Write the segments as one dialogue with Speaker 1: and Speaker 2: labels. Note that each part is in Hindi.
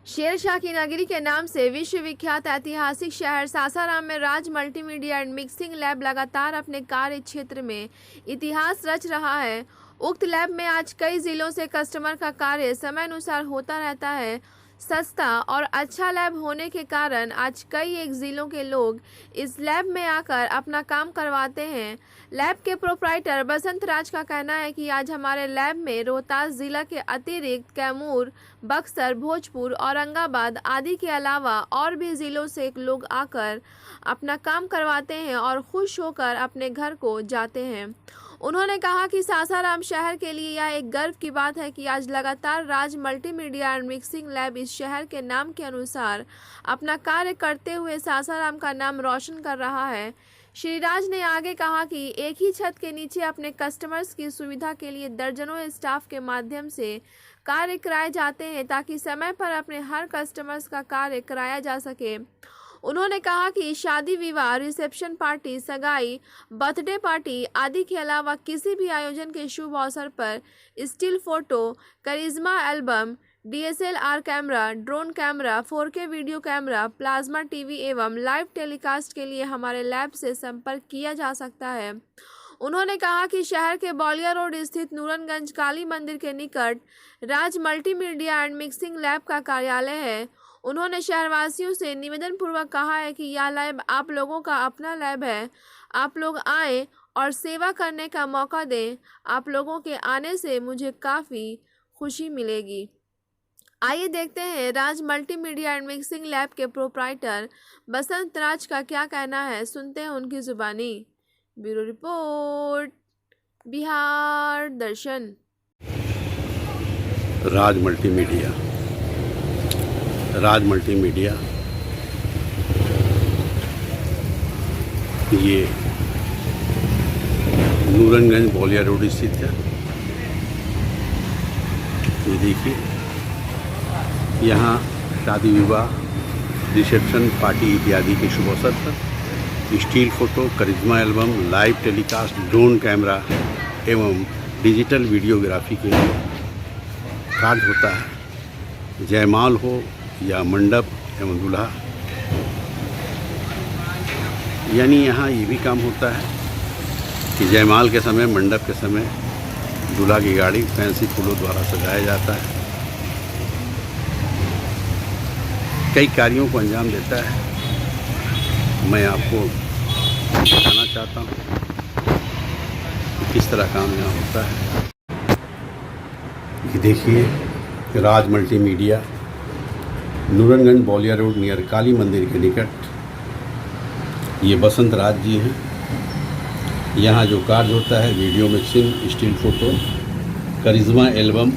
Speaker 1: शेरशाह की नगरी के नाम से विश्वविख्यात ऐतिहासिक शहर सासाराम में राज मल्टीमीडिया एंड मिक्सिंग लैब लगातार अपने कार्य क्षेत्र में इतिहास रच रहा है। उक्त लैब में आज कई जिलों से कस्टमर का कार्य समय अनुसार होता रहता है। सस्ता और अच्छा लैब होने के कारण आज कई एक जिलों के लोग इस लैब में आकर अपना काम करवाते हैं। लैब के प्रोप्राइटर बसंत राज का कहना है कि आज हमारे लैब में रोहतास जिला के अतिरिक्त कैमूर, बक्सर, भोजपुर, औरंगाबाद आदि के अलावा और भी जिलों से लोग आकर अपना काम करवाते हैं और खुश होकर अपने घर को जाते हैं। उन्होंने कहा कि सासाराम शहर के लिए यह एक गर्व की बात है कि आज लगातार राज मल्टीमीडिया एंड मिक्सिंग लैब इस शहर के नाम के अनुसार अपना कार्य करते हुए सासाराम का नाम रोशन कर रहा है। श्री राज ने आगे कहा कि एक ही छत के नीचे अपने कस्टमर्स की सुविधा के लिए दर्जनों स्टाफ के माध्यम से कार्य कराए जाते हैं ताकि समय पर अपने हर कस्टमर्स का कार्य कराया जा सके। उन्होंने कहा कि शादी विवाह, रिसेप्शन पार्टी, सगाई, बर्थडे पार्टी आदि के अलावा किसी भी आयोजन के शुभ अवसर पर still photo, Karizma album, DSLR camera, drone camera, 4K video camera, plasma TV एवं लाइव टेलीकास्ट के लिए हमारे लैब से संपर्क किया जा सकता है। उन्होंने कहा कि शहर के बौलिया रोड स्थित नूरनगंज काली मंदिर के निकट राज मल्टीमीडिया एंड मिक्सिंग लैब का कार्यालय है। उन्होंने शहरवासियों से निवेदन पूर्वक कहा है कि यह लैब आप लोगों का अपना लैब है। आप लोग आएँ और सेवा करने का मौका दें। आप लोगों के आने से मुझे काफ़ी खुशी मिलेगी। आइए देखते हैं राज मल्टीमीडिया एंड मिक्सिंग लैब के प्रोप्राइटर बसंत राज का क्या कहना है, सुनते हैं उनकी जुबानी। ब्यूरो रिपोर्ट, बिहार दर्शन।
Speaker 2: राज मल्टीमीडिया ये नूरनगंज बौलिया रोड स्थित है। ये देखिए, यहाँ शादी विवाह, रिसेप्शन पार्टी इत्यादि के शुभ अवसर पर still photo, Karizma album, live telecast, drone camera एवं डिजिटल वीडियोग्राफी के लिए कार्य होता है। जयमाल हो या मंडप एवं दूल्हा, यानी यहाँ ये भी काम होता है कि जयमाल के समय, मंडप के समय दूल्हा की गाड़ी फैंसी फूलों द्वारा सजाया जाता है। कई कार्यों को अंजाम देता है। मैं आपको बताना चाहता हूँ कि किस तरह काम यहाँ होता है। ये देखिए, राज मल्टीमीडिया, नूरनगंज बौलिया रोड नियर काली मंदिर के निकट। ये बसंत राज जी हैं। यहाँ जो कार्य होता है, video mixing, still photo, Karizma album,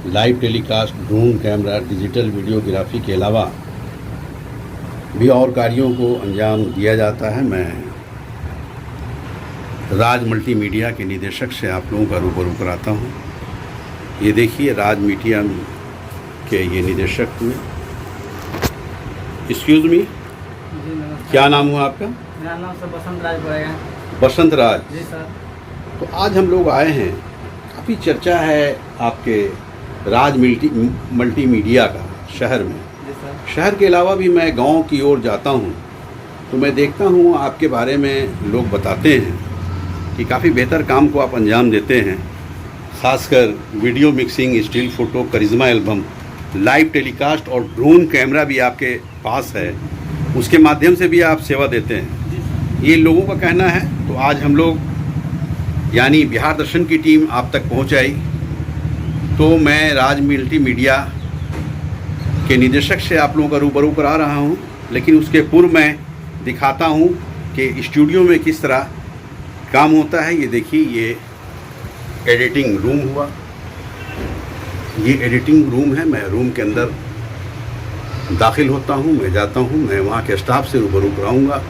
Speaker 2: live telecast, drone camera, digital videography के अलावा भी और कार्यों को अंजाम दिया जाता है। मैं राज मल्टीमीडिया के निदेशक से आप लोगों का रूबरू कराता हूँ। ये देखिए, राज मीडिया के ये निदेशक हुए। एक्सक्यूज़ मी, क्या नाम हुआ आपका?
Speaker 3: मेरा नाम सर बसंत राज पड़ेगा।
Speaker 2: बसंत राज
Speaker 3: जी सर।
Speaker 2: तो आज हम लोग आए हैं, काफ़ी चर्चा है आपके राज मल्टीमीडिया का शहर में।
Speaker 3: जी सर। शहर
Speaker 2: के अलावा भी मैं गांव की ओर जाता हूं तो मैं देखता हूं आपके बारे में लोग बताते हैं कि काफ़ी बेहतर काम को आप अंजाम देते हैं। खासकर video mixing, still photo, Karizma album, live telecast और ड्रोन कैमरा भी आपके पास है, उसके माध्यम से भी आप सेवा देते हैं। ये लोगों का कहना है। तो आज हम लोग यानी बिहार दर्शन की टीम आप तक पहुंच आई। तो मैं राज मल्टीमीडिया के निदेशक से आप लोगों का रूबरू करा रहा हूं, लेकिन उसके पूर्व मैं दिखाता हूं कि स्टूडियो में किस तरह काम होता है। ये देखिए, ये एडिटिंग रूम हुआ। ये एडिटिंग रूम है। मैं रूम के अंदर दाखिल होता हूँ, मैं जाता हूँ, मैं वहाँ के स्टाफ से रूबरू कराऊँगा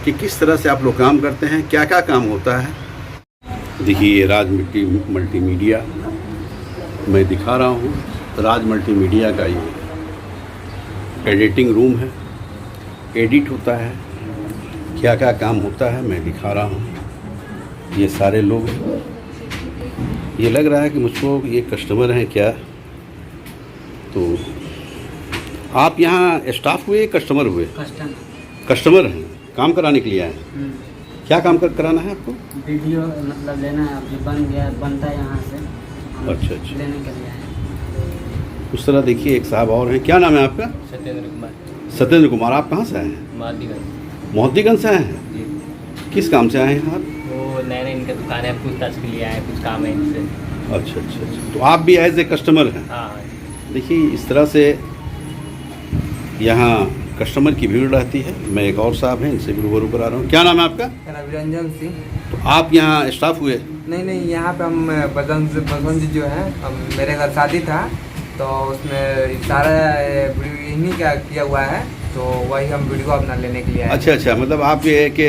Speaker 2: कि किस तरह से आप लोग काम करते हैं, क्या क्या काम होता है। देखिए, ये राज मल्टीमीडिया मैं दिखा रहा हूँ। राज मल्टीमीडिया का ये एडिटिंग रूम है। एडिट होता है, क्या क्या काम होता है मैं दिखा रहा हूँ। ये सारे लोग हैं। ये लग रहा है कि मुझको ये कस्टमर हैं क्या, तो आप यहाँ स्टाफ हुए कस्टमर हुए?
Speaker 3: कस्टमर।
Speaker 2: कस्टमर हैं, काम कराने के लिए आए हैं। क्या काम कराना है आपको?
Speaker 3: वीडियो मतलब लेना है, अभी बन गया, बनता है यहाँ से। हम
Speaker 2: अच्छा अच्छा,
Speaker 3: लेने के लिए आए।
Speaker 2: उस तरह देखिए एक साहब और हैं। क्या नाम है आपका?
Speaker 4: सत्येंद्र कुमार।
Speaker 2: सत्येंद्र कुमार। आप कहाँ से आए हैं?
Speaker 4: माधीगंज
Speaker 2: मोहद्दीगंज से आए हैं।
Speaker 4: जी।
Speaker 2: किस काम से आए हैं आप?
Speaker 4: वो नए नए इनका दुकान है, पूछताछ के लिए आए, कुछ काम है इनसे।
Speaker 2: अच्छा अच्छा अच्छा, तो आप भी एज ए कस्टमर हैं?
Speaker 4: हाँ।
Speaker 2: देखिए इस तरह से यहाँ कस्टमर की भीड़ रहती है। मैं एक और साहब हैं, इनसे भी रूबरू करा रहा हूँ। क्या नाम है आपका?
Speaker 5: रविरंजन सिंह।
Speaker 2: तो आप यहाँ स्टाफ हुए?
Speaker 5: नहीं, यहाँ पे हम बसंत जी जो है, हम मेरे घर शादी था तो उसमें सारा वीडियो इन्हीं का किया हुआ है, तो वही हम वीडियो अपना लेने के लिए आए।
Speaker 2: अच्छा अच्छा, मतलब आप ये है कि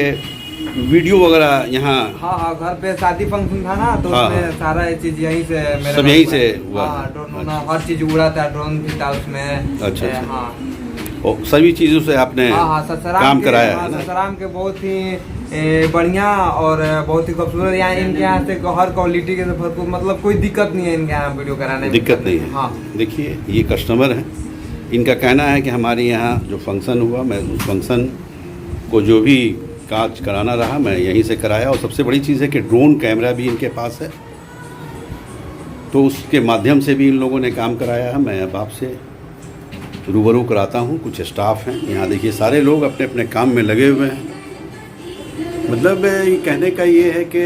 Speaker 2: वीडियो वगैरह यहाँ?
Speaker 5: हाँ, घर पे शादी फंक्शन था ना, तो
Speaker 2: हाँ,
Speaker 5: उसमें
Speaker 2: हाँ।
Speaker 5: सारा ये चीज़ यहीं से मेरे
Speaker 2: सब यहीं से हुआ?
Speaker 5: हाँ, ड्रोन
Speaker 2: अच्छा।
Speaker 5: हर चीज़ उड़ा था, ड्रोन भी था उसमें।
Speaker 2: अच्छा अच्छा।
Speaker 5: हाँ
Speaker 2: और सभी चीज़ों से आपने
Speaker 5: हाँ, ससुराल
Speaker 2: काम
Speaker 5: के,
Speaker 2: कराया
Speaker 5: हाँ,
Speaker 2: है ना?
Speaker 5: ससुराल के बहुत ही बढ़िया और बहुत ही खूबसूरत। यहाँ इनके यहाँ से हर क्वालिटी के मतलब कोई दिक्कत नहीं है इनके यहाँ वीडियो कराने में।
Speaker 2: दिक्कत नहीं है।
Speaker 5: हाँ।
Speaker 2: देखिए ये कस्टमर हैं, इनका कहना है कि हमारे यहाँ जो फंक्शन हुआ, मैं उस फंक्शन को जो भी काज कराना रहा मैं यहीं से कराया। और सबसे बड़ी चीज़ है कि ड्रोन कैमरा भी इनके पास है, तो उसके माध्यम से भी इन लोगों ने काम कराया है। मैं अब आपसे रूबरू कराता हूँ। कुछ स्टाफ हैं यहाँ, देखिए सारे लोग अपने अपने काम में लगे हुए हैं। मतलब ये कहने का ये है कि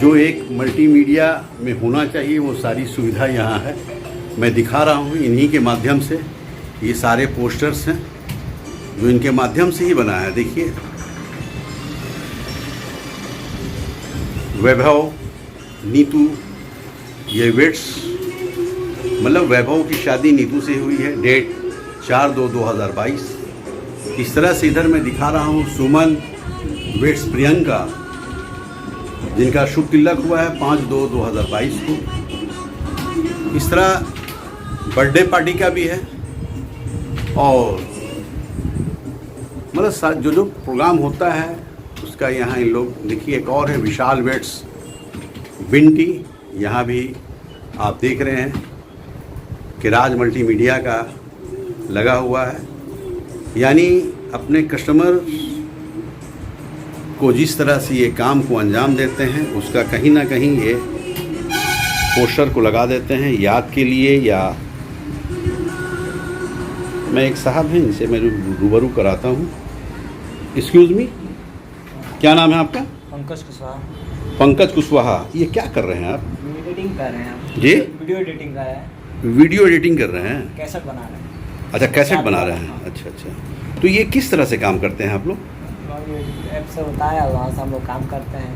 Speaker 2: जो एक मल्टीमीडिया में होना चाहिए वो सारी सुविधा यहाँ है। मैं दिखा रहा हूँ इन्हीं के माध्यम से। ये सारे पोस्टर्स हैं जो इनके माध्यम से ही बना है। देखिए वैभव, नीतू, ये वेट्स, मतलब वैभव की शादी नीतू से हुई है। डेट 4/2/2022। इस तरह से इधर मैं दिखा रहा हूँ सुमन, वेट्स प्रियंका, जिनका शुभ तिलक हुआ है 5/2/2022 को। इस तरह बर्थडे पार्टी का भी है। और मतलब जो प्रोग्राम होता है उसका यहाँ इन लोग, देखिए एक और है विशाल वेट्स, बिंटी। यहाँ भी आप देख रहे हैं कि राज मल्टीमीडिया का लगा हुआ है। यानी अपने कस्टमर को जिस तरह से ये काम को अंजाम देते हैं उसका कहीं ना कहीं ये पोस्टर को लगा देते हैं याद के लिए। या मैं एक साहब हैं, इनसे मैं रूबरू कराता हूँ। एक्सक्यूज़ मी, क्या नाम है आपका?
Speaker 3: पंकज कुशवाहा।
Speaker 2: पंकज कुशवाहा। ये क्या कर रहे हैं आप?
Speaker 3: एडिटिंग कर रहे हैं
Speaker 2: जी?
Speaker 3: वीडियो एडिटिंग का है।
Speaker 2: वीडियो एडिटिंग कर रहे हैं?
Speaker 3: कैसेट बना रहे हैं।
Speaker 2: अच्छा, कैसेट बना रहे हैं। अच्छा अच्छा, तो ये किस तरह से काम करते हैं आप लोग?
Speaker 3: ऐप से होता है, वहाँ से हम लोग काम करते हैं।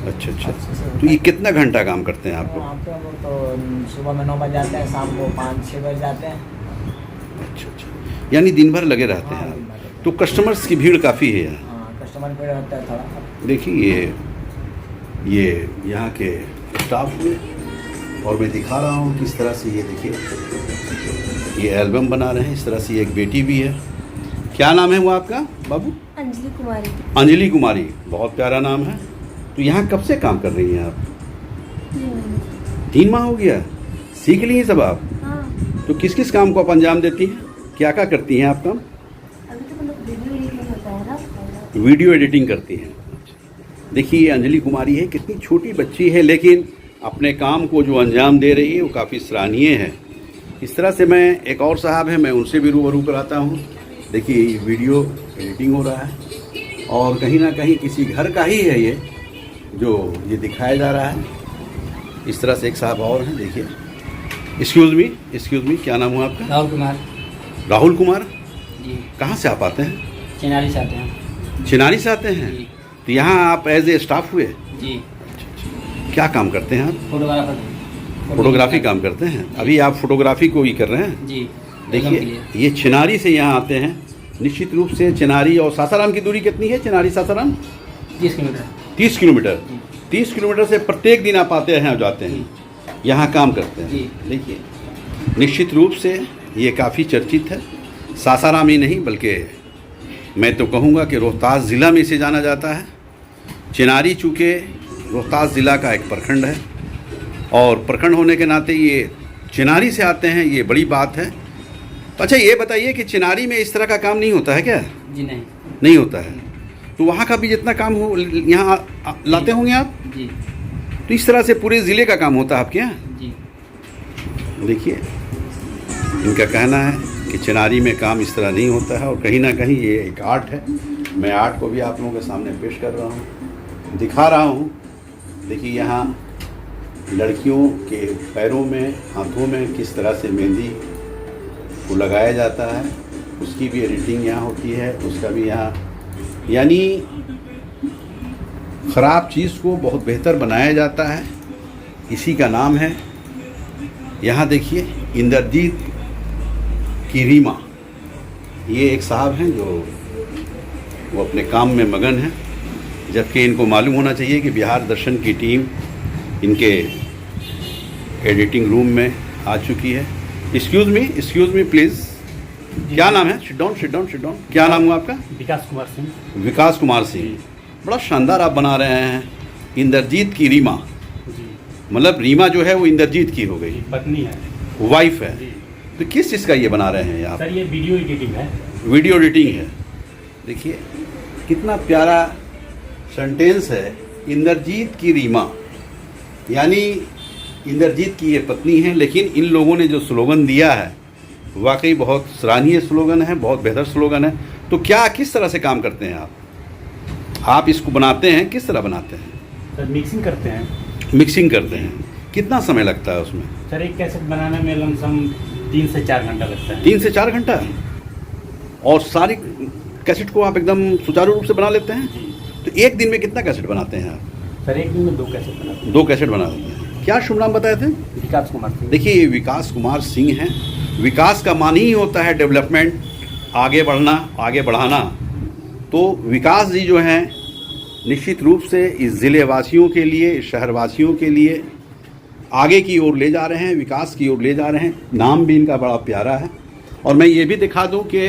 Speaker 2: अच्छा अच्छा, तो ये कितना घंटा काम करते हैं आप लोग?
Speaker 3: वहाँ पे हम लोग तो सुबह में 9 बजे जाते हैं, शाम को 5-6 बजे जाते हैं।
Speaker 2: अच्छा अच्छा, यानी दिन भर लगे रहते
Speaker 3: हाँ,
Speaker 2: हैं
Speaker 3: दिन भर
Speaker 2: आप।
Speaker 3: लगे।
Speaker 2: तो कस्टमर्स की भीड़ काफ़ी है यहाँ।
Speaker 3: हाँ, कस्टमर पे रहता है थोड़ा।
Speaker 2: देखिए ये यहाँ के स्टाफ में, और मैं दिखा रहा हूँ किस तरह से ये देखिए ये एल्बम बना रहे हैं। इस तरह से एक बेटी भी है। क्या नाम है वो आपका बाबू?
Speaker 6: अंजलि कुमारी।
Speaker 2: अंजलि कुमारी, बहुत प्यारा नाम है। तो यहाँ कब से काम कर रही हैं आप? 3 माह हो गया। सीख ली हैं सब आप?
Speaker 6: हाँ,
Speaker 2: तो किस किस काम को आप अंजाम देती हैं? क्या क्या करती हैं आप काम?
Speaker 6: अभी तो मतलब वीडियो एडिटिंग होता है ना।
Speaker 2: वीडियो एडिटिंग करती हैं। देखिए ये अंजलि कुमारी है, कितनी छोटी बच्ची है लेकिन अपने काम को जो अंजाम दे रही है वो काफ़ी सराहनीय है। इस तरह से मैं एक और साहब हैं, मैं उनसे भी रूबरू कराता हूँ। देखिए ये वीडियो एडिटिंग हो रहा है और कहीं ना कहीं किसी घर का ही है ये जो ये दिखाया जा रहा है। इस तरह से एक साहब और हैं, देखिए। एक्सक्यूज़ मी, क्या नाम हुआ आपका?
Speaker 3: राहुल कुमार।
Speaker 2: राहुल कुमार।
Speaker 3: जी।
Speaker 2: कहाँ से आप आते हैं?
Speaker 3: चिनारी से आते हैं।
Speaker 2: चिनारी से आते हैं?
Speaker 3: जी।
Speaker 2: तो यहाँ आप एज ए स्टाफ हुए?
Speaker 3: जी।
Speaker 2: क्या काम करते हैं आप?
Speaker 3: फोटोग्राफर।
Speaker 2: फोटोग्राफी काम करते हैं। अभी आप फोटोग्राफी को ही कर रहे हैं?
Speaker 3: जी।
Speaker 2: देखिए ये चिनारी से यहाँ आते हैं। निश्चित रूप से चिनारी और सासाराम की दूरी कितनी है? Chinari Sasaram
Speaker 3: 30 kilometre.
Speaker 2: 30 kilometre. 30 kilometre से प्रत्येक दिन आप आते हैं, जाते हैं, यहाँ काम करते हैं।
Speaker 3: जी।
Speaker 2: देखिए निश्चित रूप से ये काफ़ी चर्चित है। सासाराम ही नहीं बल्कि मैं तो कहूँगा कि रोहतास ज़िला में इसे जाना जाता है। चिनारी चूँकि रोहतास ज़िला का एक प्रखंड है और प्रखंड होने के नाते ये चिनारी से आते हैं, ये बड़ी बात है। अच्छा ये बताइए कि चिनारी में इस तरह का काम नहीं होता है क्या?
Speaker 3: जी नहीं।
Speaker 2: नहीं होता है। तो वहाँ का भी जितना काम हो यहाँ लाते होंगे आप?
Speaker 3: जी
Speaker 2: तो इस तरह से पूरे ज़िले का काम होता है आपके यहाँ?
Speaker 3: जी।
Speaker 2: देखिए इनका कहना है कि चिनारी में काम इस तरह नहीं होता है और कहीं ना कहीं ये एक आर्ट है। मैं आर्ट को भी आप लोगों के सामने पेश कर रहा हूँ, दिखा रहा हूँ। देखिए यहाँ लड़कियों के पैरों में, हाथों में किस तरह से मेहंदी को लगाया जाता है, उसकी भी एडिटिंग यहाँ होती है, उसका भी यहाँ, यानी ख़राब चीज़ को बहुत बेहतर बनाया जाता है। इसी का नाम है, यहाँ देखिए इंद्रजीत की रीमा, ये एक साहब हैं जो वो अपने काम में मगन हैं, जबकि इनको मालूम होना चाहिए कि बिहार दर्शन की टीम इनके एडिटिंग रूम में आ चुकी है। एक्सक्यूज़ मी प्लीज़, क्या नाम है? Sit down. क्या नाम हुआ आपका?
Speaker 4: विकास कुमार सिंह।
Speaker 2: विकास कुमार सिंह। बड़ा शानदार आप बना रहे हैं। इंद्रजीत की रीमा,
Speaker 4: जी,
Speaker 2: मतलब रीमा जो है वो इंद्रजीत की हो गई,
Speaker 4: पत्नी है।
Speaker 2: वाइफ है।
Speaker 4: जी
Speaker 2: तो किस चीज़ का ये बना रहे हैं आप?
Speaker 4: सर, ये वीडियो एडिटिंग है।
Speaker 2: वीडियो एडिटिंग है। देखिए कितना प्यारा सेंटेंस है, इंद्रजीत की रीमा, यानी इंद्रजीत की ये पत्नी है। लेकिन इन लोगों ने जो स्लोगन दिया है वाकई बहुत सराहनीय स्लोगन है, बहुत बेहतर स्लोगन है। तो क्या किस तरह से काम करते हैं आप इसको बनाते हैं, किस तरह बनाते हैं?
Speaker 4: सर मिक्सिंग करते हैं।
Speaker 2: मिक्सिंग करते हैं। कितना समय लगता है उसमें?
Speaker 4: सर एक कैसेट बनाने में लमसम 3 से 4 घंटा लगता है।
Speaker 2: 3 से 4 घंटा? और सारी कैसेट को आप एकदम सुचारू रूप से बना लेते हैं?
Speaker 4: जी
Speaker 2: तो एक दिन में कितना कैसेट बनाते हैं आप?
Speaker 4: सर, एक दिन में 2 कैसेट बनाते हैं।
Speaker 2: 2 कैसेट बना लेते हैं। क्या शुभ नाम बताए थे?
Speaker 4: विकास कुमार सिंह।
Speaker 2: देखिए ये विकास कुमार सिंह हैं। विकास का मान ही होता है डेवलपमेंट, आगे बढ़ना, आगे बढ़ाना। तो विकास जी जो हैं निश्चित रूप से इस ज़िले वासियों के लिए, इस शहर वासियों के लिए आगे की ओर ले जा रहे हैं, विकास की ओर ले जा रहे हैं। नाम भी इनका बड़ा प्यारा है। और मैं ये भी दिखा दूं कि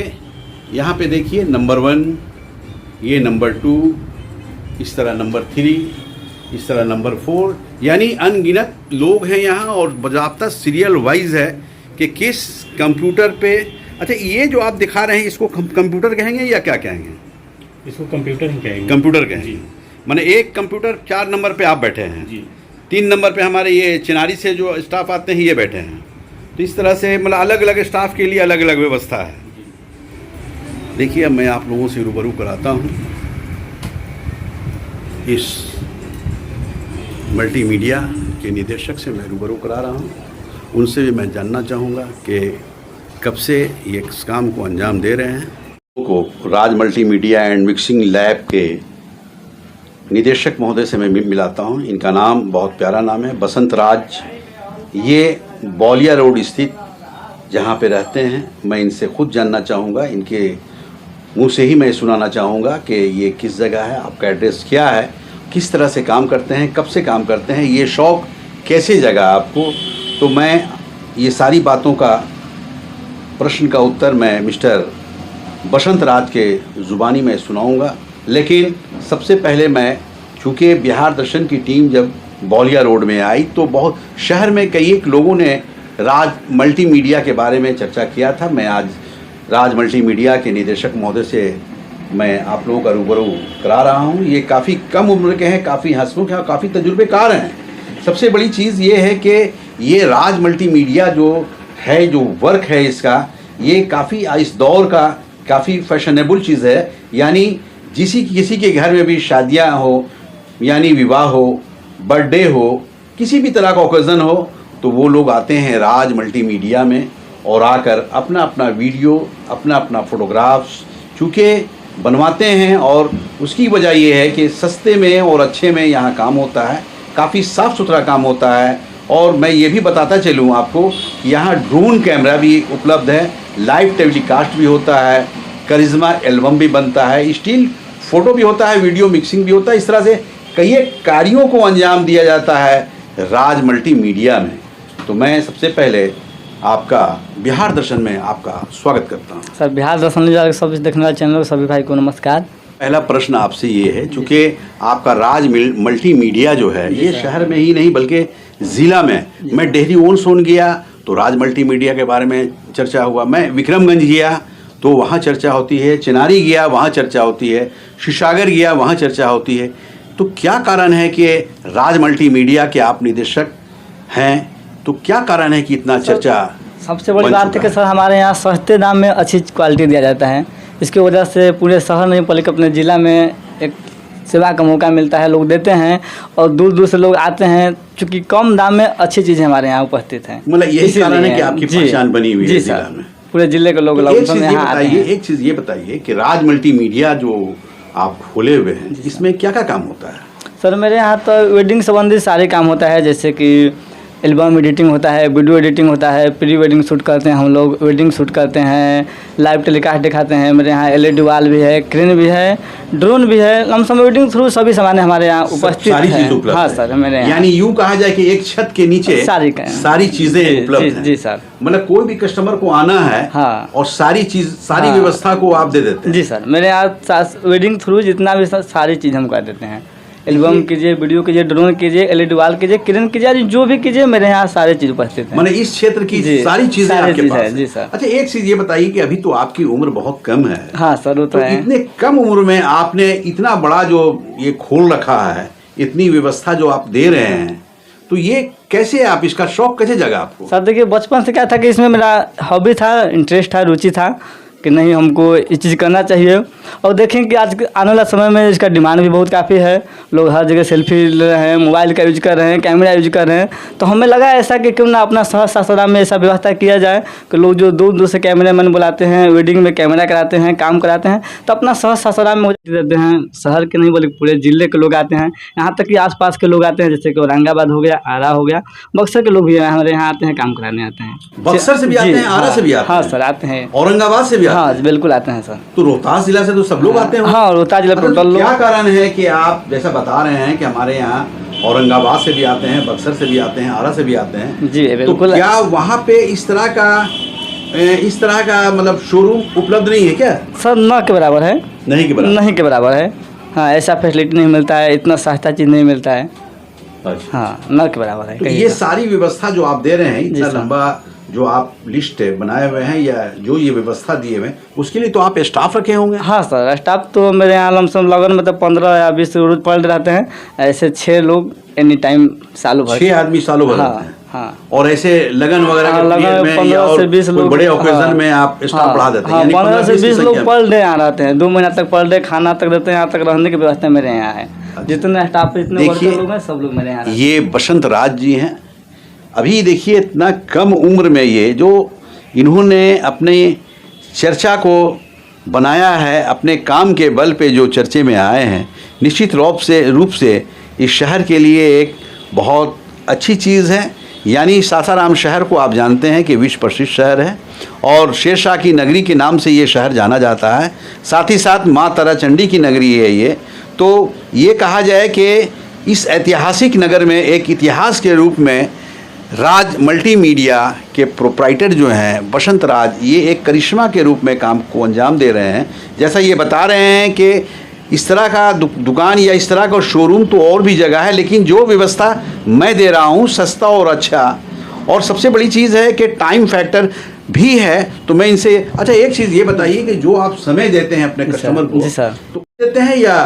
Speaker 2: यहाँ पे देखिए नंबर 1, ये नंबर 2, इस तरह नंबर 3, इस तरह नंबर 4, यानी अनगिनत लोग हैं यहाँ और बाज़ाब्ता सीरियल वाइज है कि किस कंप्यूटर पे। अच्छा ये जो आप दिखा रहे हैं इसको कंप्यूटर कहेंगे या क्या कहेंगे?
Speaker 4: इसको कंप्यूटर ही कहेंगे।
Speaker 2: कंप्यूटर कहेंगे। माने एक कंप्यूटर 4 नंबर पे आप बैठे हैं,
Speaker 4: जी।
Speaker 2: 3 नंबर पे हमारे ये चिनारी से जो स्टाफ आते हैं ये बैठे हैं। तो इस तरह से मतलब अलग अलग स्टाफ के लिए अलग अलग व्यवस्था है। देखिए अब मैं आप लोगों से रूबरू कराता हूँ इस मल्टीमीडिया के निदेशक से, मैं रूबरू करा रहा हूँ। उनसे भी मैं जानना चाहूँगा कि कब से ये इस काम को अंजाम दे रहे हैं। को राज मल्टीमीडिया एंड मिक्सिंग लैब के निदेशक महोदय से मैं मिलाता हूँ। इनका नाम बहुत प्यारा नाम है, बसंत राज। ये बौलिया रोड स्थित जहाँ पे रहते हैं, मैं इनसे खुद जानना चाहूँगा, इनके मुंह से ही मैं सुनाना चाहूँगा कि ये किस जगह है, आपका एड्रेस क्या है, किस तरह से काम करते हैं, कब से काम करते हैं, ये शौक़ कैसे जगा आपको। तो मैं ये सारी बातों का प्रश्न का उत्तर मैं मिस्टर बसंत राज के ज़ुबानी में सुनाऊंगा। लेकिन सबसे पहले मैं, चूँकि बिहार दर्शन की टीम जब बौलिया रोड में आई तो बहुत शहर में कई एक लोगों ने राज मल्टीमीडिया के बारे में चर्चा किया था। मैं आज राज मल्टीमीडिया के निदेशक महोदय से मैं आप लोगों का रूबरू करा रहा हूँ। ये काफ़ी कम उम्र के हैं, काफ़ी हंसमुख हैं और काफ़ी तजुर्बेकार हैं। सबसे बड़ी चीज़ ये है कि ये राज मल्टीमीडिया जो है, जो वर्क है इसका, ये काफ़ी इस दौर का काफ़ी फैशनेबल चीज़ है। यानी किसी के घर में भी शादियाँ हो, यानी विवाह हो, बर्थडे हो, किसी भी तरह का ओकेज़न हो, तो वो लोग आते हैं राज मल्टीमीडिया में और आकर अपना अपना वीडियो, अपना अपना फ़ोटोग्राफ्स चूँकि बनवाते हैं। और उसकी वजह ये है कि सस्ते में और अच्छे में यहाँ काम होता है, काफ़ी साफ़ सुथरा काम होता है। और मैं ये भी बताता चलूँ आपको कि यहाँ ड्रोन कैमरा भी उपलब्ध है, लाइव टेलीकास्ट भी होता है, करिश्मा एल्बम भी बनता है, स्टिल फ़ोटो भी होता है, वीडियो मिक्सिंग भी होता है। इस तरह से कई कार्यों को अंजाम दिया जाता है राज मल्टीमीडिया में। तो मैं सबसे पहले आपका बिहार दर्शन में आपका स्वागत करता हूँ।
Speaker 3: सर बिहार दर्शन सब देखने वाले चैनल सभी भाई को नमस्कार।
Speaker 2: पहला प्रश्न आपसे ये है, चूँकि आपका राज मल्टीमीडिया जो है ये शहर में ही नहीं बल्कि ज़िला में, मैं डेहरी ओन सोन गया तो राज मल्टीमीडिया के बारे में चर्चा हुआ। मैं विक्रमगंज गया तो वहाँ चर्चा होती है, चिनारी गया वहाँ चर्चा होती है, शिवसागर गया वहाँ चर्चा होती है। तो क्या कारण है कि राज मल्टीमीडिया के आप निदेशक हैं, तो क्या कारण है कि इतना चर्चा?
Speaker 7: सबसे बड़ी
Speaker 2: बन
Speaker 7: बात है
Speaker 2: चुका
Speaker 7: कि सर हमारे यहाँ सस्ते दाम में अच्छी क्वालिटी दिया जाता है। इसकी वजह से पूरे शहर नहीं बल्कि अपने ज़िला में एक सेवा का मौका मिलता है, लोग देते हैं और दूर दूर से लोग आते हैं, चूँकि कम दाम में अच्छी चीज़ें हमारे यहाँ उपस्थित हैं।
Speaker 2: मतलब यही
Speaker 7: इसीलिए
Speaker 2: कारण है कि आपकी
Speaker 7: जी,
Speaker 2: पहचान बनी हुई है
Speaker 7: जी
Speaker 2: जिला
Speaker 7: सर,
Speaker 2: में।
Speaker 7: पूरे जिले के लोग
Speaker 2: तो
Speaker 7: लगभग यहाँ आते हैं।
Speaker 2: एक चीज़ ये बताइए कि राज मल्टीमीडिया जो आप खोले हुए हैं इसमें क्या क्या काम होता है?
Speaker 7: सर मेरे यहाँ तो वेडिंग संबंधित सारे काम होता है, जैसे कि एल्बम एडिटिंग होता है, वीडियो एडिटिंग होता है, प्री वेडिंग शूट करते हैं हम लोग, वेडिंग शूट करते हैं, लाइव टेलीकास्ट दिखाते हैं। मेरे यहाँ LED वाल भी है, क्रेन भी है, ड्रोन भी है, लमसम वेडिंग थ्रू सभी सामान हमारे यहाँ उपस्थित
Speaker 2: सारी
Speaker 7: है।
Speaker 2: चीज़ उपलब्ध
Speaker 7: हाँ
Speaker 2: है।
Speaker 7: सर मेरे यहाँ
Speaker 2: यानी यूँ कहा जाए कि एक छत के नीचे सारी चीज़ें उपलब्ध हैं।
Speaker 7: जी सर,
Speaker 2: मतलब कोई भी कस्टमर को आना है
Speaker 7: हाँ,
Speaker 2: और सारी
Speaker 7: हाँ,
Speaker 2: व्यवस्था को आप दे देते हैं।
Speaker 7: जी सर, मेरे यहाँ वेडिंग थ्रू जितना भी सारी चीज़ हम कर देते हैं। एल्बम कीजिए, वीडियो कीजिए, ड्रोन कीजिए, LED वाल कीजिए, क्रेन कीजिए, जो भी कीजिए मेरे यहाँ सारे चीज़ उपस्थित हैं।
Speaker 2: मैंने इस क्षेत्र की
Speaker 7: जी,
Speaker 2: सारी चीजें
Speaker 7: सारी
Speaker 2: आपके
Speaker 7: चीज़
Speaker 2: पास
Speaker 7: है,
Speaker 2: हैं।
Speaker 7: जी सर।
Speaker 2: अच्छा एक चीज ये बताइए कि अभी तो आपकी उम्र बहुत कम है।
Speaker 7: हाँ सर वो तो है।
Speaker 2: इतने कम उम्र में आपने इतना बड़ा जो ये खोल रखा है, इतनी व्यवस्था जो आप दे रहे हैं, तो ये कैसे, आप इसका शौक कैसे जगा आपको?
Speaker 7: सर देखिए बचपन से क्या था कि इसमें मेरा हॉबी था, इंटरेस्ट था, रुचि था कि नहीं हमको ये चीज़ करना चाहिए। और देखें कि आज आने वाला समय में इसका डिमांड भी बहुत काफ़ी है, लोग हर जगह सेल्फी ले रहे हैं, मोबाइल का यूज कर रहे हैं, कैमरा यूज कर रहे हैं। तो हमें लगा ऐसा कि क्यों ना अपना शहर सासाराम में ऐसा व्यवस्था किया जाए कि लोग जो दूर दूर से कैमरामैन बुलाते हैं, वेडिंग में कैमरा कराते हैं, काम कराते हैं, तो अपना शहर सासाराम में देते हैं। शहर के नहीं बल्कि पूरे ज़िले के लोग आते हैं, यहाँ तक कि आसपास के लोग आते हैं, जैसे कि औरंगाबाद हो गया, आरा हो गया, बक्सर के लोग भी हमारे यहाँ आते हैं, काम कराने आते हैं।
Speaker 2: बक्सर से भी आते हैं, आरा से भी आते हैं?
Speaker 7: हाँ सर आते हैं,
Speaker 2: औरंगाबाद से भी आते
Speaker 7: हाँ
Speaker 2: हैं?
Speaker 7: बिल्कुल आते हैं सर।
Speaker 2: तो रोहतास जिला से तो सब लोग आते हैं?
Speaker 7: हाँ रोहतास जिला टोटल लोग।
Speaker 2: क्या कारण है कि आप जैसा बता रहे हैं कि हमारे यहाँ औरंगाबाद से भी आते हैं, बक्सर से भी आते हैं, आरा से भी आते हैं?
Speaker 7: जी बिल्कुल।
Speaker 2: तो क्या वहाँ पे इस तरह का मतलब शोरूम उपलब्ध नहीं है क्या?
Speaker 7: सर न के बराबर है,
Speaker 2: नहीं के बराबर?
Speaker 7: नहीं के बराबर है। हाँ ऐसा फैसिलिटी नहीं मिलता है, इतना सस्ता चीज़ नहीं मिलता है।
Speaker 2: अच्छा।
Speaker 7: हाँ न के बराबर है।
Speaker 2: तो ये सारी व्यवस्था जो आप दे रहे हैं, इतना
Speaker 7: सर।
Speaker 2: लंबा जो आप लिस्ट बनाए हुए हैं या जो ये व्यवस्था दिए हुए हैं, उसके लिए तो आप स्टाफ रखे होंगे?
Speaker 7: हाँ सर स्टाफ तो मेरे यहाँ लमसम लगन में तो 15 या 20 रोज पढ़ रहते हैं। ऐसे 6 लोग एनी टाइम सालों भर।
Speaker 2: 6 आदमी सालों भर
Speaker 7: हाँ,
Speaker 2: रहते हैं।
Speaker 7: हाँ।
Speaker 2: और ऐसे लगन वगैरह
Speaker 7: हाँ,
Speaker 2: के
Speaker 7: लगन
Speaker 2: पीरियड में
Speaker 7: 15
Speaker 2: या और
Speaker 7: से 20
Speaker 2: कोई
Speaker 7: लोग,
Speaker 2: बड़े ओकेजन
Speaker 7: हाँ,
Speaker 2: में आप स्टाफ बढ़ा देते हैं?
Speaker 7: हाँ
Speaker 2: यानी
Speaker 7: 15 से 20 लोग
Speaker 2: संख्या में।
Speaker 7: पर डे यहाँ रहते हैं, 2 महीना तक पर डे खाना तक देते हैं, यहाँ तक रहने की व्यवस्था मेरे यहाँ है। जितने स्टाफ इतने वर्कर लोग हैं सब लोग मेरे यहाँ रहते हैं।
Speaker 2: ये बसंत राज जी हैं। अभी देखिए इतना कम उम्र में ये जो इन्होंने अपने चर्चा को बनाया है, अपने काम के बल पे जो चर्चे में आए हैं, निश्चित रूप से इस शहर के लिए एक बहुत अच्छी चीज़ है। यानी सासाराम शहर को आप जानते हैं कि विश्व प्रसिद्ध शहर है और शेरशाह की नगरी के नाम से ये शहर जाना जाता है। साथ ही साथ माँ ताराचंडी की नगरी है ये। तो ये कहा जाए कि इस ऐतिहासिक नगर में एक इतिहास के रूप में राज मल्टीमीडिया के प्रोप्राइटर जो हैं बसंत राज, ये एक करिश्मा के रूप में काम को अंजाम दे रहे हैं। जैसा ये बता रहे हैं कि इस तरह का दुकान या इस तरह का शोरूम तो और भी जगह है, लेकिन जो व्यवस्था मैं दे रहा हूँ सस्ता और अच्छा, और सबसे बड़ी चीज़ है कि टाइम फैक्टर भी है। तो मैं इनसे अच्छा एक चीज़ ये बताइए कि जो आप समय देते हैं अपने कस्टमर को,
Speaker 7: जी सर,
Speaker 2: तो देते हैं या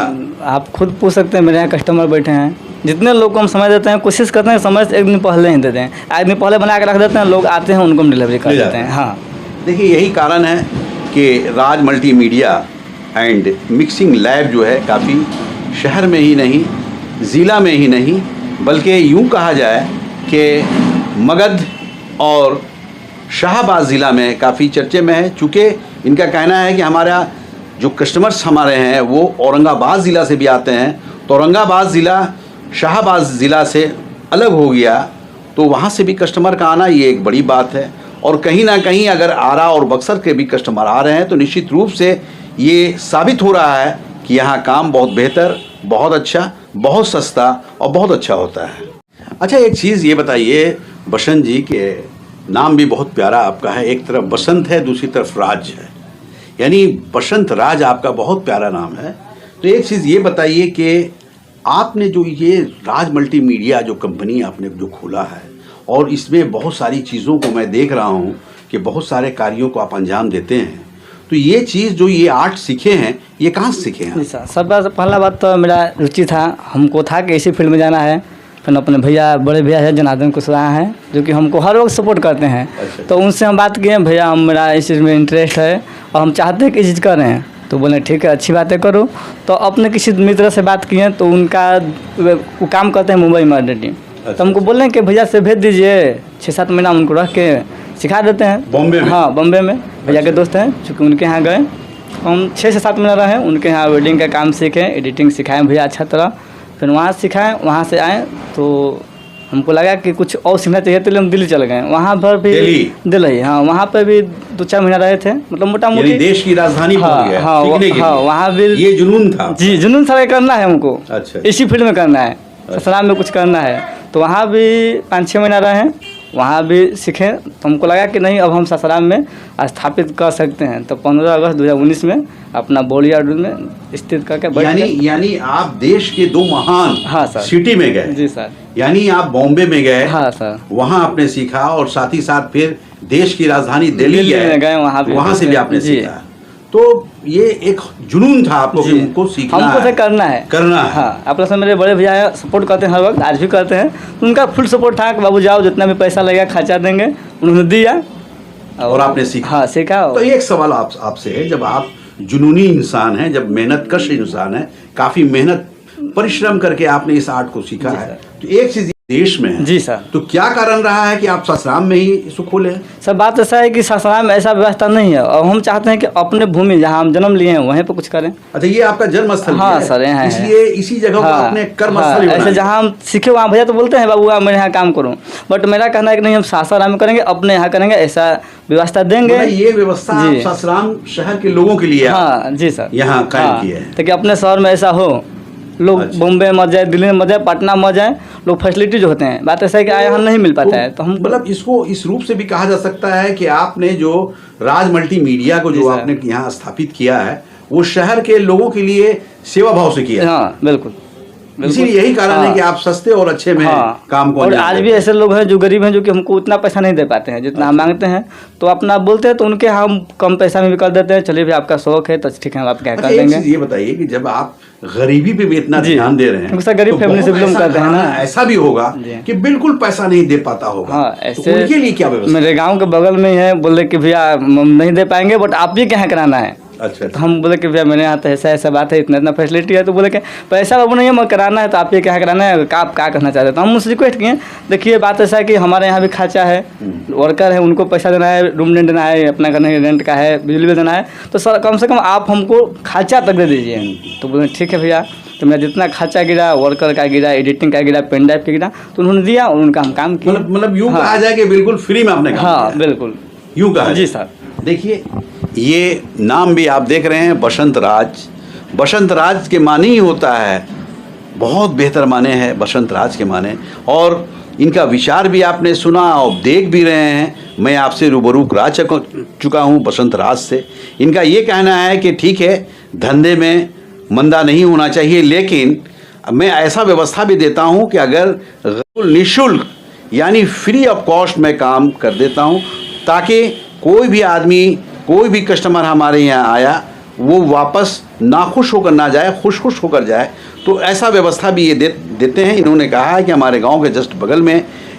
Speaker 7: आप खुद पूछ सकते हैं। मेरे यहाँ कस्टमर बैठे हैं, जितने लोग को हम समय देते हैं कोशिश करते हैं समय से 1 दिन पहले ही देते हैं। 1 दिन पहले बना के रख देते हैं, लोग आते हैं उनको हम डिलीवरी कर देते हैं। हाँ
Speaker 2: देखिए यही कारण है कि राज मल्टीमीडिया एंड मिक्सिंग लैब जो है काफ़ी शहर में ही नहीं, ज़िला में ही नहीं, बल्कि यूँ कहा जाए कि मगध और शाहबाद ज़िला में काफ़ी चर्चे में है। चूँकि इनका कहना है कि हमारा जो कस्टमर्स हमारे हैं वो औरंगाबाद ज़िला से भी आते हैं, तो औरंगाबाद ज़िला शाहबाद ज़िला से अलग हो गया, तो वहाँ से भी कस्टमर का आना ये एक बड़ी बात है। और कहीं ना कहीं अगर आरा और बक्सर के भी कस्टमर आ रहे हैं तो निश्चित रूप से ये साबित हो रहा है कि यहाँ काम बहुत बेहतर, बहुत अच्छा, बहुत सस्ता और बहुत अच्छा होता है। अच्छा एक चीज़ ये बताइए बसंत जी, के नाम भी बहुत प्यारा आपका है, एक तरफ बसंत है दूसरी तरफ राज है, यानी बसंत राज आपका बहुत प्यारा नाम है। तो एक चीज़ ये बताइए कि आपने जो ये राज मल्टीमीडिया जो कंपनी आपने जो खोला है, और इसमें बहुत सारी चीज़ों को मैं देख रहा हूँ कि बहुत सारे कार्यों को आप अंजाम देते हैं। तो ये चीज़ जो ये आर्ट सीखे हैं, ये कहाँ से सीखे हैं?
Speaker 7: जी सर, सब पहला बात तो मेरा रुचि था, हमको था कि इसी फील्ड में जाना है। फिर अपने भैया, बड़े भैया है जनार्दन कुशवाहा हैं, जो कि हमको हर वक्त सपोर्ट करते हैं।
Speaker 2: अच्छा।
Speaker 7: तो उनसे हम बात किए, भैया मेरा इस चीज़ में इंटरेस्ट है और हम चाहते हैं कि ये चीज़ करें। तो बोले ठीक है, अच्छी बातें करो। तो अपने किसी मित्र से बात किए, तो उनका वो काम करते हैं मुंबई में ऑलरेडी। तो हमको बोले कि भैया से भेज दीजिए, 6-7 महीना उनको रख के सिखा देते हैं।
Speaker 2: बॉम्बे में?
Speaker 7: हाँ, बॉम्बे में भैया के दोस्त हैं, चूँकि उनके यहाँ गए, हम 6 से 7 महीना रहे, उनके यहाँ वेडिंग का काम सीखे, एडिटिंग सिखाएँ भैया अच्छा तरह। फिर वहाँ सिखाएँ, वहाँ से आए तो हमको लगा कि कुछ और सीखना चाहिए, तो हम दिल्ली चले गए। वहाँ पर भी दिल्ली, हाँ, वहाँ पर भी 2-4 महीना रहे थे, मतलब मोटा मोटी
Speaker 2: देश की राजधानी
Speaker 7: हाँ, हाँ, वहाँ भी
Speaker 2: ये जुनून था।
Speaker 7: जी, जुनून सारा करना है हमको।
Speaker 2: अच्छा।
Speaker 7: इसी फील्ड में करना है, ससुराल में कुछ करना है। तो वहाँ भी 5-6 महीना रहे, वहाँ भी सीखे। तो हमको लगा कि नहीं, अब हम ससुराल में स्थापित कर सकते हैं। तो 15 अगस्त 2019 में अपना बॉलीवुड में स्थित करके
Speaker 2: यानी आप देश के 2 महान
Speaker 7: हाँ सर
Speaker 2: सिटी में गए।
Speaker 7: जी सर।
Speaker 2: यानी आप बॉम्बे में गए।
Speaker 7: हाँ सर।
Speaker 2: वहाँ आपने सीखा और साथ ही साथ फिर देश की राजधानी दिल्ली गए, वहाँ से भी आपने सीखा। तो ये एक जुनून था आपको कि उनको सीखना
Speaker 7: हमको से करना है।
Speaker 2: हाँ,
Speaker 7: अपने से मेरे बड़े भैया सपोर्ट करते हैं, हर वक्त आज भी करते हैं। तो उनका फुल सपोर्ट था कि बाबू जाओ, जितना भी पैसा लगेगा खर्चा देंगे, उन्होंने दिया
Speaker 2: और आपने सीखा।
Speaker 7: हाँ, सीखा।
Speaker 2: तो एक सवाल आपसे है, जब आप जुनूनी इंसान हैं, जब मेहनत कश इंसान है, काफ़ी मेहनत परिश्रम करके आपने इस आर्ट को सीखा है, तो एक चीज़ देश में है।
Speaker 7: जी सर।
Speaker 2: तो क्या कारण रहा है कि आप ससुराल में ही इसको खोले?
Speaker 7: सर बात ऐसा है कि ससुराल में ऐसा व्यवस्था नहीं है और हम चाहते हैं कि अपने भूमि जहाँ हम जन्म लिए हैं वहीं पर कुछ करें।
Speaker 2: अच्छा, ये आपका जन्म स्थल?
Speaker 7: हाँ सर, यहाँ है।
Speaker 2: इसलिए इसी जगह को आपने कर्म स्थल
Speaker 7: ऐसे जहाँ हम सीखे वहाँ भैया तो बोलते हैं बाबू आप मेरे यहाँ काम करो, बट मेरा कहना है कि नहीं, हम सासाराम में करेंगे, अपने यहाँ करेंगे, ऐसा व्यवस्था देंगे।
Speaker 2: ये व्यवस्था ससुराल शहर के लोगों के लिए?
Speaker 7: हाँ जी सर,
Speaker 2: यहाँ कायम की है
Speaker 7: ताकि अपने शहर में ऐसा हो, लोग बॉम्बे मत जाए, दिल्ली में मत जाए, पटना मत जाए, लोग फैसिलिटी जो होते हैं, बात ऐसा है कि यहाँ नहीं मिल पाता है। तो हम
Speaker 2: मतलब इसको इस रूप से भी कहा जा सकता है कि आपने जो राज मल्टीमीडिया को जो आपने यहाँ स्थापित किया है, वो शहर के लोगों के लिए सेवा भाव से किया है।
Speaker 7: हाँ बिल्कुल,
Speaker 2: इसीलिए यही कारण है कि आप सस्ते और अच्छे में काम को।
Speaker 7: और आज भी ऐसे लोग हैं जो गरीब हैं, जो कि हमको उतना पैसा नहीं दे पाते हैं जितना हम मांगते हैं, तो अपना बोलते हैं तो उनके हम कम पैसा में भी कर देते हैं। चलिए भी आपका शौक है तो ठीक है, हम आपके यहाँ कर देंगे।
Speaker 2: ये बताइए कि जब आप गरीबी पे भी इतना ध्यान दे रहे हैं,
Speaker 7: गरीब फैमिली से बिलोंग करते हैं ना,
Speaker 2: ऐसा भी होगा कि बिल्कुल पैसा नहीं दे पाता होगा।
Speaker 7: हाँ, ऐसे
Speaker 2: उनके लिए क्या व्यवस्था?
Speaker 7: मेरे गाँव के बगल में ही है, बोले कि भैया नहीं दे पाएंगे, बट आप भी क्या कराना है।
Speaker 2: अच्छा।
Speaker 7: तो हम बोले कि भैया मेरे यहाँ तो ऐसा बात है, इतना फैसिलिटी है। तो बोले कि पैसा बाबू नहीं है, मगर कराना है तो आप ये क्या कराना है, आप क्या करना चाहते हैं। तो हम मुझसे रिक्वेस्ट किए, देखिए बात ऐसा है कि हमारे यहाँ भी खर्चा है, वर्कर है, उनको पैसा देना है, रूम रेंट देना है, अपना करने रेंट का है, बिजली बिल देना है, तो सर कम से कम आप हमको खर्चा तक दे दीजिए। तो बोले ठीक है भैया। तो मेरा जितना खर्चा गिरा, वर्कर का गिरा, एडिटिंग का गिरा, पेन ड्राइव का गिरा, तो उन्होंने दिया और उनका हम काम किया।
Speaker 2: मतलब यूँ कहा जाए कि बिल्कुल फ्री में आपने काम किया।
Speaker 7: हाँ बिल्कुल,
Speaker 2: यूँ कहा
Speaker 7: जी सर।
Speaker 2: देखिए, ये नाम भी आप देख रहे हैं, बसंत राज। बसंत राज के माने ही होता है, बहुत बेहतर माने हैं बसंत राज के माने, और इनका विचार भी आपने सुना और देख भी रहे हैं। मैं आपसे रूबरू करा चुका हूँ बसंत राज से। इनका ये कहना है कि ठीक है, धंधे में मंदा नहीं होना चाहिए, लेकिन मैं ऐसा व्यवस्था भी देता हूँ कि अगर निःशुल्क यानी फ्री ऑफ कॉस्ट में काम कर देता हूँ, ताकि कोई भी आदमी, कोई भी कस्टमर हमारे यहाँ आया, वो वापस नाखुश होकर ना जाए, खुश होकर जाए। तो ऐसा व्यवस्था भी ये देते हैं। इन्होंने कहा है कि हमारे गांव के जस्ट बगल में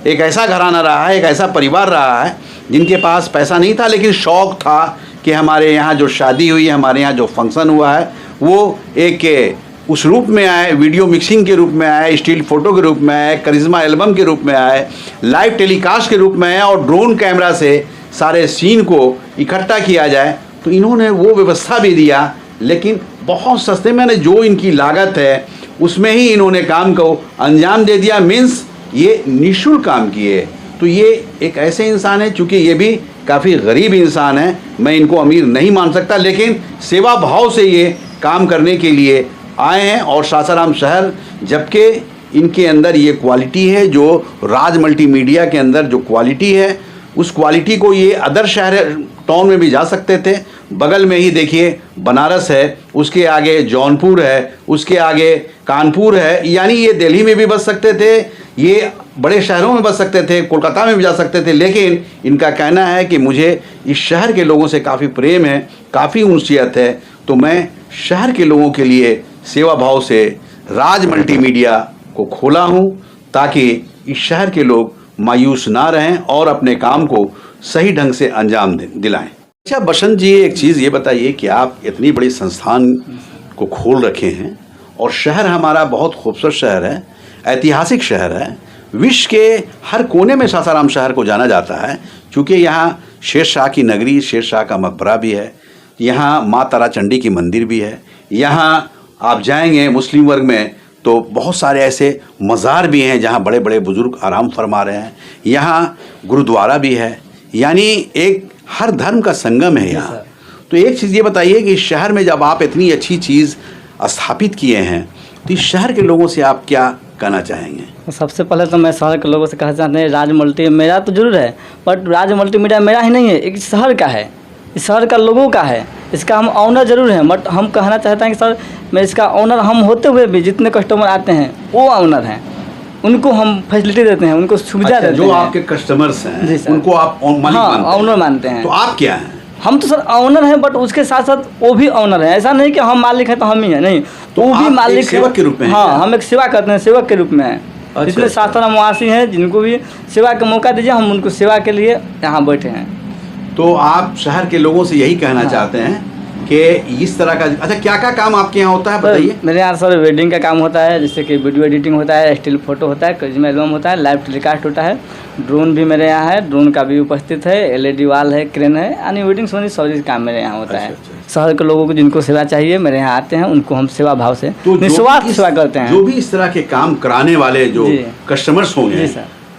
Speaker 2: एक ऐसा घराना रहा है, एक ऐसा परिवार रहा है, जिनके पास पैसा नहीं था, लेकिन शौक़ था कि हमारे यहाँ जो शादी हुई है, हमारे यहाँ जो फंक्शन हुआ है, वो एक उस रूप में आए, वीडियो मिक्सिंग के रूप में आए, स्टिल फोटो के रूप में आए, करिश्मा एल्बम के रूप में आए, लाइव टेलीकास्ट के रूप में आए, और ड्रोन कैमरा से सारे सीन को इकट्ठा किया जाए। तो इन्होंने वो व्यवस्था भी दिया, लेकिन बहुत सस्ते में, जो इनकी लागत है उसमें ही इन्होंने काम को अंजाम दे दिया। मीन्स ये निःशुल्क काम किए। तो ये एक ऐसे इंसान है, चूँकि ये भी काफ़ी गरीब इंसान है, मैं इनको अमीर नहीं मान सकता, लेकिन सेवा भाव से ये काम करने के लिए आए हैं। और सासाराम शहर, जबकि इनके अंदर ये क्वालिटी है, जो राज मल्टीमीडिया के अंदर जो क्वालिटी है, उस क्वालिटी को ये अदर शहर टाउन में भी जा सकते थे। बगल में ही देखिए बनारस है, उसके आगे जौनपुर है, उसके आगे कानपुर है, यानी ये दिल्ली में भी बस सकते थे, ये बड़े शहरों में बस सकते थे, कोलकाता में भी जा सकते थे, लेकिन इनका कहना है कि मुझे इस शहर के लोगों से काफ़ी प्रेम है, काफ़ी उनसियत है, तो मैं शहर के लोगों के लिए सेवा भाव से राज मल्टीमीडिया को खोला हूँ, ताकि इस शहर के लोग मायूस ना रहें और अपने काम को सही ढंग से अंजाम दिलाएं। अच्छा बसंत जी, एक चीज़ ये बताइए कि आप इतनी बड़ी संस्थान को खोल रखे हैं और शहर हमारा बहुत खूबसूरत शहर है, ऐतिहासिक शहर है, विश्व के हर कोने में सासाराम शहर को जाना जाता है, क्योंकि यहाँ शेर शाह की नगरी, शेर शाह का मकबरा भी है, यहाँ माँ तारा चंडी की मंदिर भी है, यहाँ आप जाएंगे मुस्लिम वर्ग में तो बहुत सारे ऐसे मज़ार भी हैं जहाँ बड़े बड़े बुज़ुर्ग आराम फरमा रहे हैं, यहाँ गुरुद्वारा भी है, यानी एक हर धर्म का संगम है यहाँ। तो एक चीज़ ये बताइए कि इस शहर में जब आप इतनी अच्छी चीज़ स्थापित किए हैं तो इस शहर के लोगों से आप क्या कहना चाहेंगे?
Speaker 7: सबसे पहले तो मैं शहर के लोगों से कहना चाहते हैं, राज मल्टी मेरा तो जरूर है, बट राज मल्टीमीडिया मेरा ही नहीं है, एक शहर का है, इस शहर का लोगों का है, इसका हम ऑनर जरूर हैं, बट हम कहना चाहते हैं कि सर मैं इसका ऑनर हम होते हुए भी जितने कस्टमर आते हैं वो ऑनर हैं, उनको हम फैसिलिटी देते हैं, उनको सुविधा देते हैं।
Speaker 2: जो आपके कस्टमर्स हैं उनको आप मालिक
Speaker 7: हाँ,
Speaker 2: मानते हैं?
Speaker 7: ऑनर मानते हैं।
Speaker 2: तो आप क्या हैं?
Speaker 7: हम तो सर ऑनर हैं, बट उसके साथ साथ वो भी ऑनर है, ऐसा नहीं कि हम मालिक हैं तो हम ही हैं, नहीं, तो वो भी
Speaker 2: आप
Speaker 7: मालिक
Speaker 2: एक सेवक के रूप में हैं
Speaker 7: हाँ
Speaker 2: क्या?
Speaker 7: हम एक सेवा करते हैं, सेवक के रूप में हैं। जितने
Speaker 2: अच्छा।
Speaker 7: शासनवासी हैं जिनको भी सेवा का मौका दीजिए, हम उनको सेवा के लिए यहाँ बैठे हैं।
Speaker 2: तो आप शहर के लोगों से यही कहना चाहते हैं कि इस तरह का, अच्छा क्या क्या काम आपके यहाँ होता है बताइए?
Speaker 7: मेरे यहाँ सर वेडिंग का काम होता है, जैसे कि वीडियो एडिटिंग होता है, स्टिल फोटो होता है, करिश्मा एल्बम होता है, लाइव टेलीकास्ट होता है, ड्रोन भी मेरे यहाँ है, ड्रोन का भी उपस्थित है, LED वाल है, क्रेन है, यानी वेडिंग सोनी सभी काम मेरे यहाँ होता है। शहर के लोगों को जिनको सेवा चाहिए मेरे यहाँ आते हैं, उनको हम सेवा भाव से निस्वार्थ सेवा करते हैं।
Speaker 2: जो भी इस तरह के काम कराने वाले जो कस्टमर्स होंगे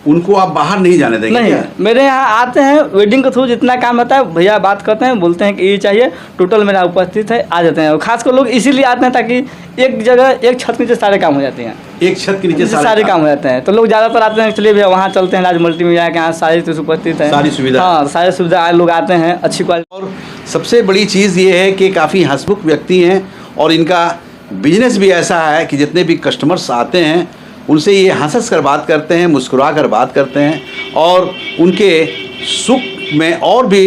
Speaker 2: उनको आप बाहर नहीं जाने देंगे?
Speaker 7: नहीं, मेरे यहाँ आते हैं, वेडिंग के थ्रू जितना काम होता है भैया बात करते हैं, बोलते हैं कि ये चाहिए, टोटल मेरा उपस्थित है, आ जाते हैं। और खासकर लोग इसीलिए आते हैं ताकि एक जगह एक छत के नीचे सारे काम हो जाते हैं,
Speaker 2: एक छत के नीचे
Speaker 7: सारे काम हो जाते हैं। तो लोग ज़्यादातर आते हैं, चलिए भैया वहाँ चलते हैं, राज मल्टीमीडिया के यहाँ सारी चीज़ उपस्थित है,
Speaker 2: सारी सुविधा,
Speaker 7: हाँ सारी सुविधा, लोग आते हैं अच्छी क्वालिटी।
Speaker 2: और सबसे बड़ी चीज़ ये है कि काफ़ी हंसमुख व्यक्ति हैं और इनका बिजनेस भी ऐसा है कि जितने भी कस्टमर्स आते हैं उनसे ये हंस कर बात करते हैं, मुस्कुरा कर बात करते हैं और उनके सुख में और भी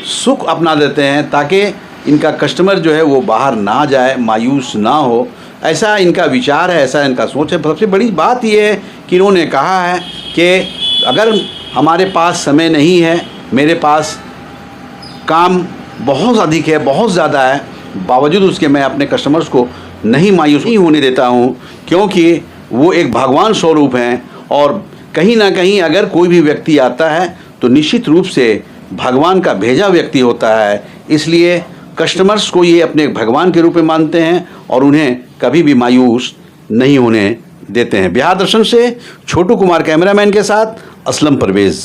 Speaker 2: सुख अपना देते हैं, ताकि इनका कस्टमर जो है वो बाहर ना जाए, मायूस ना हो, ऐसा इनका विचार है, ऐसा इनका सोच है। सबसे बड़ी बात ये है कि इन्होंने कहा है कि अगर हमारे पास समय नहीं है, मेरे पास काम बहुत अधिक है, बहुत ज़्यादा है, बावजूद उसके मैं अपने कस्टमर्स को नहीं मायूस नहीं होने देता हूँ, क्योंकि वो एक भगवान स्वरूप हैं और कहीं ना कहीं अगर कोई भी व्यक्ति आता है तो निश्चित रूप से भगवान का भेजा व्यक्ति होता है। इसलिए कस्टमर्स को ये अपने भगवान के रूप में मानते हैं और उन्हें कभी भी मायूस नहीं होने देते हैं। बिहार दर्शन से छोटू कुमार कैमरामैन के साथ असलम परवेज़।